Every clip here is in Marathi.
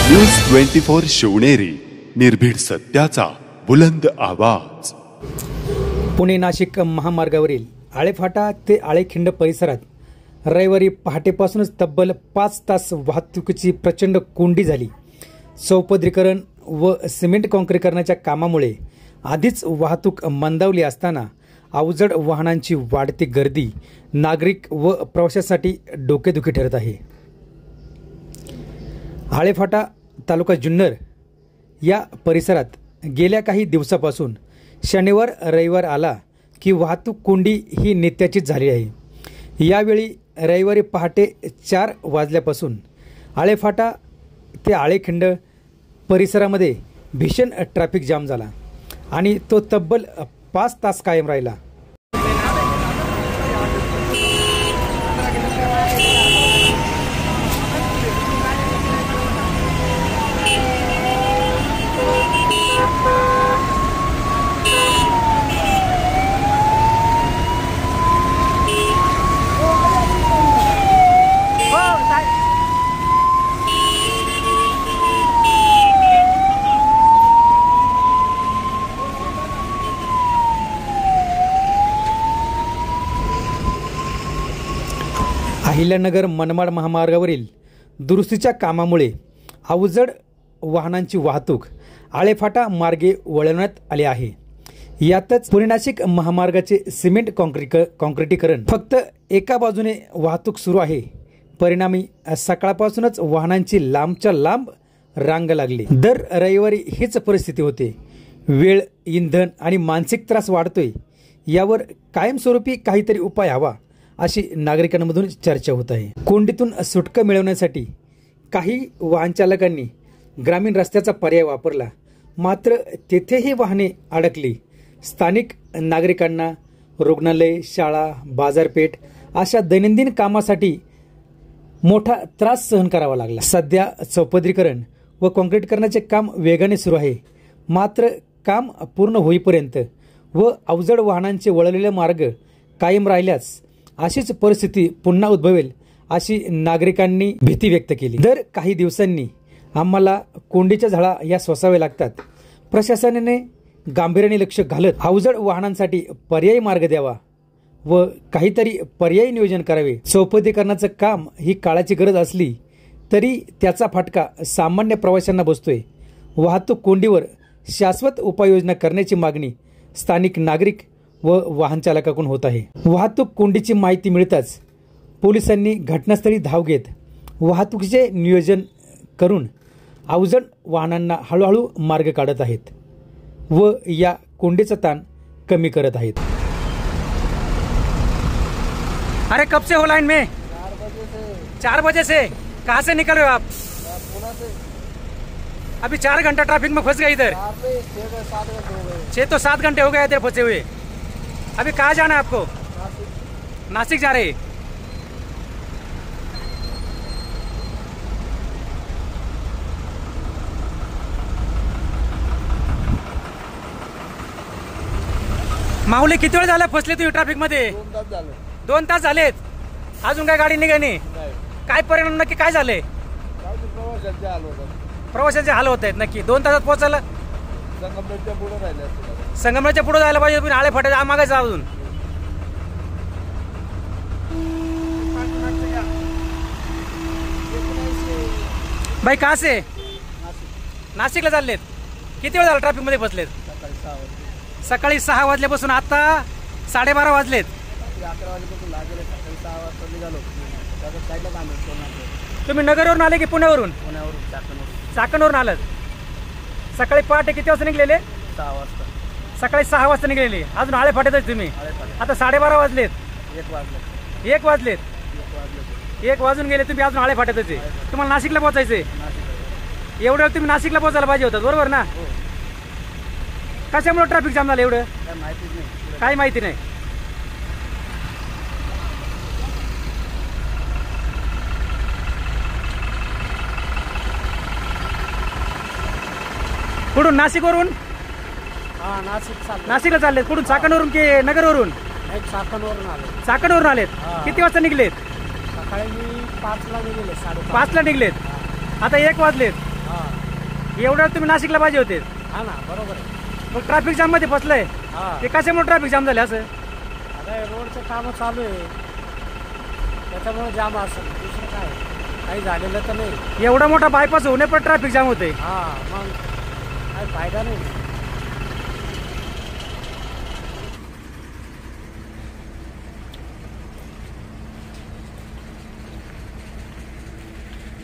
न्यूज 24 शिवनेरी, निर्भीड सत्याचा बुलंद आवाज। पुणे नाशिक महामार्गावरील आळेफाटा ते आळेखिंड परिसरात रविवारी पहाटेपासूनच तब्बल 5 तास वाहतुकीची प्रचंड कोंडी झाली। चौपदरीकरण व सिमेंट काँक्रीकरणाच्या कामामुळे आधीच वाहतूक मंदावली असताना अवजड वाहनांची वाढती गर्दी नागरिक व प्रवाशांसाठी डोकेदुखी ठरत आहे। आळेफाटा तालुका जुन्नर या परिसरात गेल्या काही दिवसापासून शनिवार रविवार आला की वाहतूक कोंडी ही नित्याचीच झाली आहे। यावेळी रविवारी पहाटे 4 वाजल्यापासून आळेफाटा ते आळेखिंड परिसरामध्ये भीषण ट्रॅफिक जाम झाला आणि तो तब्बल 5 तास कायम राहिला। अहिल्यानगर मनमाड महामार्गावरील दुरुस्तीच्या कामामुळे अवजड वाहनांची वाहतूक आळेफाटा मार्गे वळवण्यात आली आहे। यातच पुणे नाशिक महामार्गाचे सिमेंट काँक्रीटीकरण फक्त एका बाजूने वाहतूक सुरू आहे। परिणामी सकाळपासूनच वाहनांची लांबच्या लांब रांग लागली। दर रविवारी हीच परिस्थिती होते। वेळ, इंधन आणि मानसिक त्रास वाढतोय। यावर कायमस्वरूपी काहीतरी उपाय हवा अशी नागरिकांमधून चर्चा होत आहे। कोंडीतून सुटका मिळवण्यासाठी काही वाहन चालकांनी ग्रामीण रस्त्याचा पर्याय वापरला, मात्र तेथेही वाहने अडकली। स्थानिक नागरिकांना रुग्णालय, शाळा, बाजारपेठ अशा दैनंदिन कामासाठी मोठा त्रास सहन करावा लागला। सध्या चौपदरीकरण व काँक्रीटीकरणाचे काम वेगाने सुरू आहे, मात्र काम पूर्ण होईपर्यंत व अवजड वाहनांचे वळलेले मार्ग कायम राहिल्यास अशीच परिस्थिती पुन्हा उद्भवेल अशी नागरिकांनी भीती व्यक्त केली। दर काही दिवसांनी आम्हाला कोंडीच्या झळा या सोसाव्या लागतात। प्रशासनाने गांभीर्याने लक्ष घालत अवजड वाहनांसाठी पर्यायी मार्ग द्यावा व काहीतरी पर्यायी नियोजन करावे। चौपदरीकरणाचं काम ही काळाची गरज असली तरी त्याचा फटका सामान्य प्रवाशांना बसतोय। वाहतूक कोंडीवर शाश्वत उपाययोजना करण्याची मागणी स्थानिक नागरिक व वाहन चालकाकडून होत आहे। वाहतूक कोंडीची माहिती मिळताच पोलिसांनी घटनास्थळी धाव घेत वाहतुकीचे नियोजन करून अवजड वाहनांना हळूहळू मार्ग काढत आहेत व या कोंडीचा ताण कमी करत आहेत। अरे कब से हो लाइन में? 4 बजे से। कहाँ से निकल रहे हो आप? अभी 4 घंटा ट्रैफिक में फंस गए इधर। 6 तो 7 घंटे हो गए इधर फंसे हुए। अभी कहाँ जाना है आपको? नासिक जा रहे। माऊली किती वेळ झाला फसले तुम्ही ट्रॅफिक मध्ये? 2 तास झालेत। अजून काय गाडी निघाली? काय परिणाम नक्की काय झाले? प्रवाशांचे हाल होत आहेत नक्की। 2 तासात पोहोचायला संगमनेरच्या पुढे जायला पाहिजे, तुम्ही आळेफाट्याच्या मागे जा अजून। भाई कहाँ से? नाशिकला चाललेत। किती वेळ झाला ट्रॅफिक मध्ये फसलेत? सकाळी 6 वाजल्यापासून आता 12:30 वाजलेत। तुम्ही नगरवरून आले की पुण्यावरून? चाकणवरून आलात। सकाळी पहाटे किती वाजता निघलेले? 6 वाजता। सकाळी 6 वाजता निघलेले, अजून आळेफाट्यातच तुम्ही। आता 12:30 वाजलेत। 1 वाजलेत। 1 वाजून गेले, तुम्ही अजून आळेफाट्यातच आहे। तुम्हाला नाशिकला पोहोचायचंय। एवढं वेळ तुम्ही नाशिकला पोहोचायला पाहिजे होतं, बरोबर ना? कशामुळे ट्रॅफिक जाम झालं एवढं? काही माहिती नाही। कुठून? नाशिकवरून? नाशिकला चाललेत। कुठून? चाकणवरून की नगरवरून? चाकणवरून आलेत। किती वाजता निघलेत? सकाळी मी 5 ला निघाले, 5:30 ला निघलेत। आता 1 वाजलेत। एवढं तुम्ही नाशिकला पाहिजे होते. हा ना, बरोबर आहे. मग ट्रॅफिक जाम मध्ये फसलंय. हा, ते कशामुळे ट्रॅफिक जाम झाले असं? आता रोडचं काम चालू आहे त्याच्यामुळे जाम असेल, दुसरं काय काही झालेलं तर नाही. एवढा मोठा बायपास होणे पण ट्रॅफिक जाम होते. हा, मग काही फायदा नाही.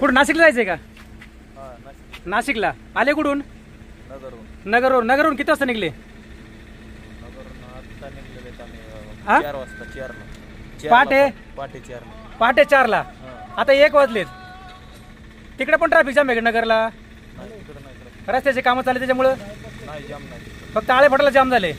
कुठं नाशिकला जायचंय का? नाशिकला आले कुठून? नगरवरून. नगरवरून किती वाजता निघले? हा? पहाटे 4ला. आता 1 वाजलेत. तिकडे पण ट्रॅफिक जाम आहे का नगरला? रस्त्याचे कामं चालले त्याच्यामुळं फक्त आळेफाटाला जाम झाले.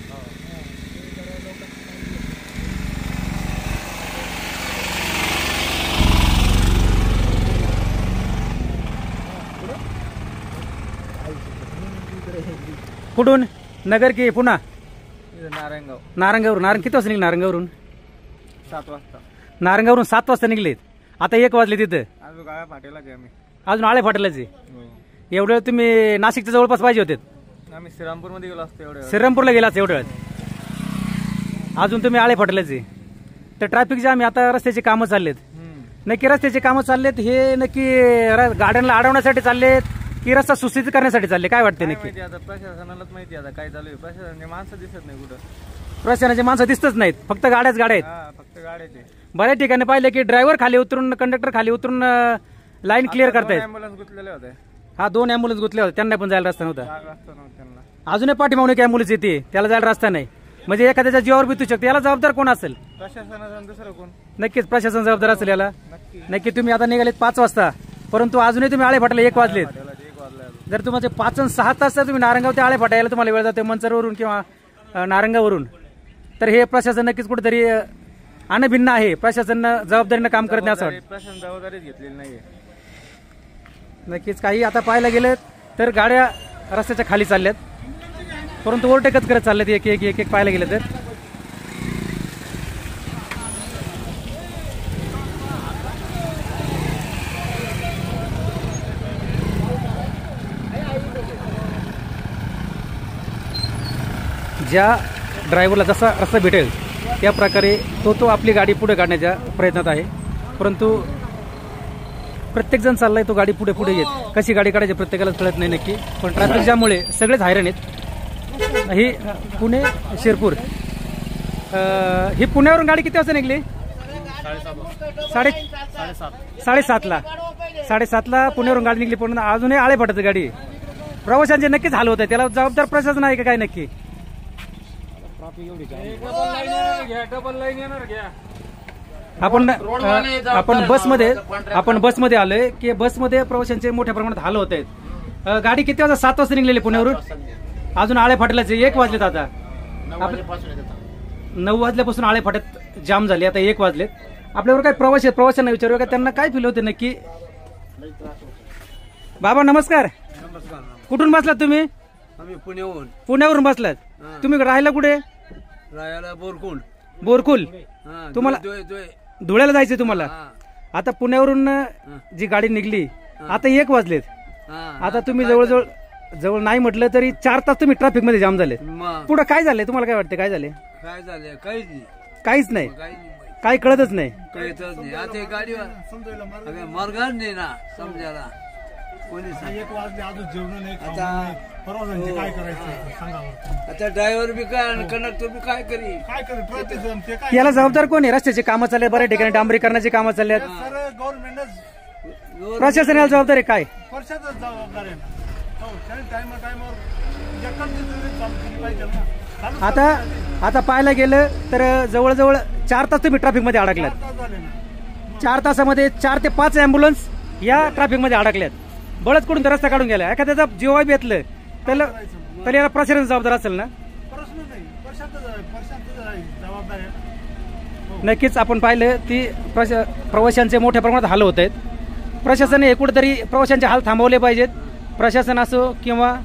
कुठून? नगर की पुन्हा? नारायणगाव. नारंगावरून. किती वाजता निघले नारंगावरून? 7 वाजता. नारंगावरून 7 वाजता निघलेत. आता 1 वाजले तिथं. अजून गाड्या फाटेला आम्ही. अजून आळेफाटालाच आहे. एवढं तुम्ही नाशिकच्या जवळपास पाहिजे होते. आम्ही श्रीरामपूरमध्ये गेलो असतो एवढे. श्रीरामपूरला गेलाच एवढं. अजून तुम्ही आळेफाटालाच आहे. तर ट्रॅफिक जाम आहे. आता रस्त्याची कामं चाललेत. नक्की रस्त्याची कामं चाललेत हे नक्की गाड्यांना अडवण्यासाठी चाललेत की रस्ता सुस्थित करण्यासाठी चालले? काय वाटते नक्की? आता प्रशासनालाच माहिती आता काय चालू आहे. प्रशासनाचे माणसं दिसत नाही कुठं. प्रशासनाचे माणसं दिसतच नाहीत. फक्त गाड्याच गाड्या आहेत. हा, फक्त गाड्याचे. बऱ्याच ठिकाणी पाहिलं की ड्रायव्हर खाली उतरून, कंडक्टर खाली उतरून लाईन क्लिअर करतायत. ॲम्ब्युलन्स गुंतलेले होते. हा, 2 ॲम्ब्युलन्स गुंतले होते. त्यांना पण जायला रस्ता नव्हता. जागा असतो ना त्यांना. अजूनही पाठीमागून एक ॲम्ब्युलन्स येते, त्याला जायला रस्ता नाही. म्हणजे एखाद्याच्या जीवावर बितू शकते. याला जबाबदार कोण असेल? प्रशासनाचं दुसरं कोण? नक्कीच प्रशासन जबाबदार असेल याला. नक्की. नक्की तुम्ही आता निघालेत 5 वाजता, परंतु अजूनही तुम्ही आळेफाटाला 1 वाजलेत. 1 वाजला. जर तुम्हाला 5 आणि 6 तास तुम्ही नारंगाव ते आळेफाटा यायला तुम्हाला वेळ जाते मंचरवरून किंवा नारंगावरून, तर हे प्रशासन नक्कीच कुठेतरी अनभिन्न आहे. प्रशासन जबाबदारीनं काम करत नाही असं वाटतं. प्रशासन जबाबदारीच घेतलेली नाहीये. नक्कीच काही आता पाहायला गेलं तर गाड्या रस्त्याच्या खाली चालल्यात, परंतु ओव्हरटेकच करत चालल्यात एक एक एक एक पाहायला गेलं तर. ज्या ड्रायव्हरला जसा रस्ता भेटेल त्या प्रकारे तो आपली गाडी पुढे काढण्याच्या प्रयत्नात आहे, परंतु प्रत्येकजण चाललाय तो गाडी पुढे पुढे येत. कशी गाडी काढायची प्रत्येकाला कळत नाही नक्की. पण ट्रॅफिक जाममुळे सगळेच हैराण आहेत. ही पुणे शिरपूर. ही पुण्यावरून गाडी किती वाजता निघली? 7:30ला. 7:30ला पुण्यावरून गाडी निघली, पण अजूनही आळेफाटाची गाडी. प्रवाशांचे नक्कीच हाल होत आहे. त्याला जबाबदार प्रशासन आहे का काय नक्की? आपण बसमध्ये आलोय की बसमध्ये प्रवाशांचे मोठ्या प्रमाणात हाल होत आहेत. गाडी किती वाजता? 7 वाजता निघलेली पुण्यावरून. अजून आळेफाट्यालाच 1 वाजलेत. आता 9 वाजल्यापासून आळेफाट्यात जाम झाले. आता 1 वाजलेत. आपल्यावर काय प्रवासी आहेत, प्रवाशांना विचारूया का त्यांना काय फील होते नक्की. बाबा नमस्कार. कुठून बसलात तुम्ही? आम्ही पुण्याहून. पुण्यावरून बसलात. तुम्ही राहायला कुठे? राहायला बोरकुल. बोरकुल. तुम्हाला धुळ्याला जायचंय तुम्हाला? आता पुण्यावरून जी गाडी निघली, आता 1 वाजलेत. आता तुम्ही जवळ नाही म्हटलं तरी 4 तास तुम्ही ट्रॅफिक मध्ये जाम झाले. पुढे काय झालंय तुम्हाला? काय वाटतं काय झाले? काय झाले? काहीच नाही. काहीच नाही. काही कळतच नाही. कळतच नाही. आता गाडीवर मार्गच नाही ना समजायला. आता ड्रायव्हर बी काय आणि कंडक्टर बी काय करी. याला जबाबदार कोण आहे? रस्त्याची कामं चालले, बऱ्याच ठिकाणी डांबरीकरणाची कामं चालल्यात. प्रशासन याला जबाबदार आहे काय? आता पाहायला गेलं तर जवळजवळ 4 तास तुम्ही ट्रॅफिक मध्ये अडकल्यात. 4 तासामध्ये 4 ते 5 ॲम्ब्युलन्स या ट्रॅफिक मध्ये अडकल्यात. बळच कडून रस्ता काढून गेला. एखाद्याचा जीवा बेतलं तर याला प्रशासन जबाबदार असेल ना? नक्कीच आपण पाहिलं की प्रवाशांचे मोठ्या प्रमाणात हाल होत आहेत. प्रशासनाने कुठेतरी प्रवाशांचे हाल थांबवले पाहिजेत. प्रशासन असो किंवा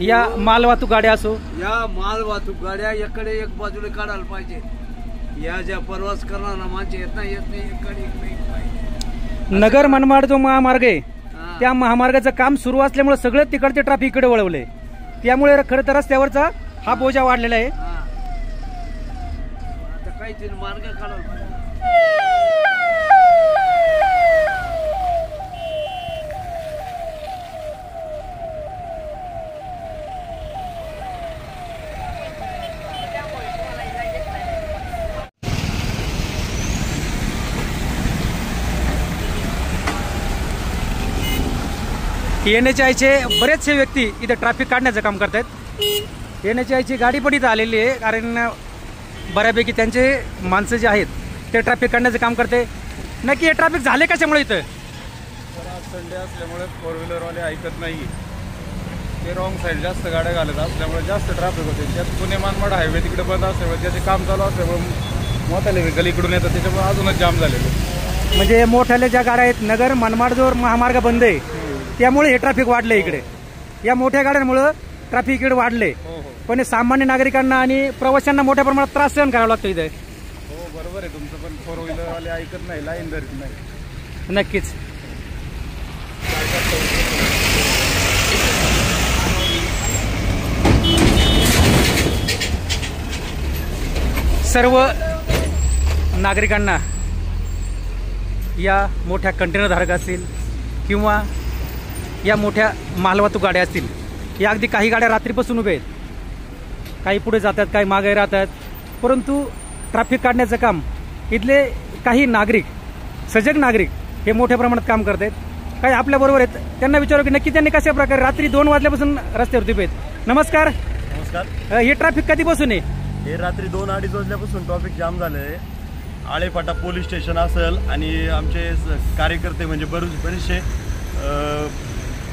या मालवाहतूक गाड्या असो, या मालवाहतूक गाड्या एकडे एक बाजूला काढायला पाहिजे. या ज्या प्रवास करणारा माणसं येत नाही एक गाडी एक पाहिजे. नगर मनमाड जो महामार्ग आहे त्या महामार्गाचं काम सुरू असल्यामुळे सगळं तिकडचे ट्रॅफिक इकडे वळवले, त्यामुळे खरं तर रस्त्यावरचा हा बोजा वाढलेला आहे. NHAIचे बरेचसे व्यक्ती इथे ट्रॅफिक काढण्याचं काम करत आहेत. NHAIची गाडी पण इथं आलेली आहे, कारण बऱ्यापैकी त्यांचे माणसं जे आहेत ते ट्रॅफिक काढण्याचं काम करते. नक्की हे ट्रॅफिक झाले कशामुळे इथं? संडे असल्यामुळे 4 व्हीलरवाले ऐकत नाही, ते रॉंग साईड जास्त गाड्या घालत असल्यामुळे जास्त ट्रॅफिक होते. त्यात पुणे मानमाड हायवे तिकडे बंद असल्यामुळे त्याचे काम चालू असल्यामुळे मोठ्याले व्हेकल इकडून येतात, त्याच्यामुळे अजूनच जाम झालेले. म्हणजे मोठ्याले ज्या गाड्या आहेत, नगर मनमाड जो महामार्ग बंद आहे त्यामुळे हे ट्रॅफिक वाढले इकडे. या मोठ्या गाड्यांमुळे ट्रॅफिक इकडे वाढले, पण सामान्य नागरिकांना आणि प्रवाशांना मोठ्या प्रमाणात त्रास सहन करावा लागतो इथे. हो बरोबर आहे तुमचं, पण 4 व्हीलरवाले ऐकत नाही, लाईन धरत नाही. नक्कीच. सर्व नागरिकांना, या मोठ्या कंटेनर धारक असतील किंवा या मोठ्या मालवाहतूक गाड्या असतील, या अगदी काही गाड्या रात्रीपासून उभे आहेत, काही पुढे जातात, काही मागे राहतात, परंतु ट्रॅफिक काढण्याचं काम इथले काही नागरिक, सजग नागरिक हे मोठ्या प्रमाणात काम करत आहेत. काही आपल्याबरोबर आहेत, त्यांना विचारू की नक्की त्यांनी कशा प्रकारे रात्री 2 वाजल्यापासून रस्त्यावरती उभे आहेत. नमस्कार. नमस्कार. हे ट्रॅफिक कधीपासून आहे? हे रात्री 2-2:30 वाजल्यापासून ट्रॅफिक जाम झालं आहे. आळेफाटा पोलीस स्टेशन असेल आणि आमचे कार्यकर्ते म्हणजे बरेचसे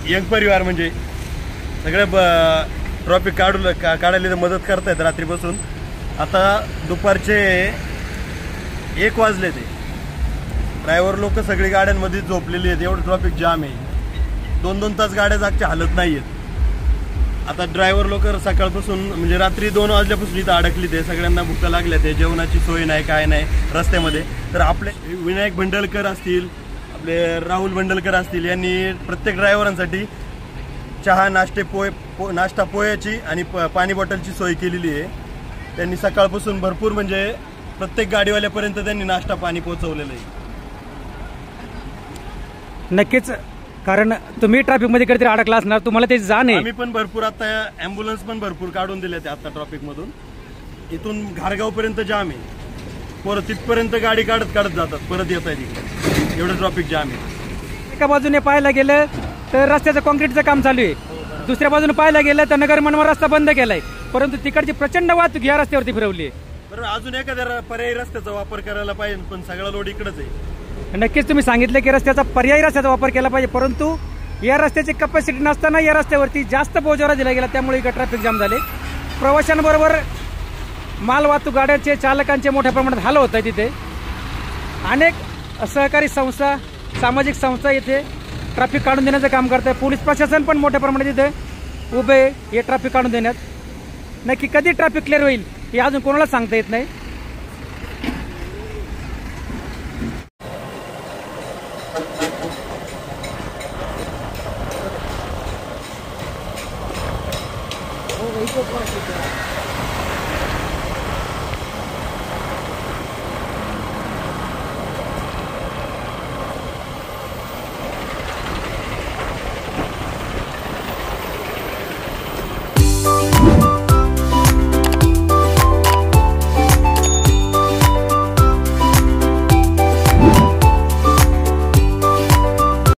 यंग परिवार म्हणजे सगळे ट्रॅफिक काढायला मदत करतायत रात्रीपासून. आता दुपारचे 1 वाजले, ते ड्रायव्हर लोक सगळी गाड्यांमध्ये झोपलेली आहेत, एवढं ट्रॅफिक जाम आहे. 2-2 तास गाड्या जागच्या हालत नाही आहेत. आता ड्रायव्हर लोक सकाळपासून म्हणजे रात्री 2 वाजल्यापासून इथं अडकली, ते सगळ्यांना भुका लागल्या, ते जेवणाची सोय नाही, काय नाही रस्त्यामध्ये. तर आपले विनायक भंडलकर असतील, आपले राहुल भंडलकर असतील, यांनी प्रत्येक ड्रायव्हरांसाठी चहा, नाश्ता पोह्याची आणि पाणी बॉटलची सोय केलेली आहे. त्यांनी सकाळपासून भरपूर म्हणजे प्रत्येक गाडीवाल्यापर्यंत त्यांनी नाश्ता पाणी पोहोचवलेलं आहे. नक्कीच, कारण तुम्ही ट्रॅफिकमध्ये कधीतरी अडकला असणार, तुम्हाला ते जाण आहे. आम्ही पण भरपूर आता ॲम्ब्युलन्स पण भरपूर काढून दिले ते आता ट्रॅफिकमधून. इथून घारगावपर्यंत जाम आहे, परत तिथपर्यंत गाडी काढत जातात, परत येत आहे तिकडे, एवढं ट्रॅफिक जाम आहे. एका बाजूने पाहायला गेलं तर रस्त्याचं कॉन्क्रीटचं काम चालू आहे, दुसऱ्या बाजूने पाहायला गेलं तर नगर मनमाड रस्ता बंद केलाय, परंतु तिकडची प्रचंड वाहतूक या रस्त्यावरती फिरवली आहे. बरं, अजून एखाद्या पर्यायी रस्त्याचा वापर करायला पाहिजे, पण सगळा लोड इकडेच आहे. नक्कीच तुम्ही सांगितलं की पर्यायी रस्त्याचा वापर केला पाहिजे, परंतु या रस्त्याची कॅपॅसिटी नसताना या रस्त्यावरती जास्त बोजवरा दिला गेला, त्यामुळे इकडे ट्रॅफिक जाम झाले. प्रवाशांबरोबर माल वाहतूक गाड्यांचे चालकांचे मोठ्या प्रमाणात हाल होत आहे. तिथे अनेक सहकारी संस्था, सामाजिक संस्था इथे ट्रॅफिक काढून देण्याचं काम करत आहे. पोलीस प्रशासन पण मोठ्या प्रमाणात इथे उभे हे ट्रॅफिक काढून देण्यात. नक्की कधी ट्रॅफिक क्लिअर होईल हे अजून कोणाला सांगता येत नाही.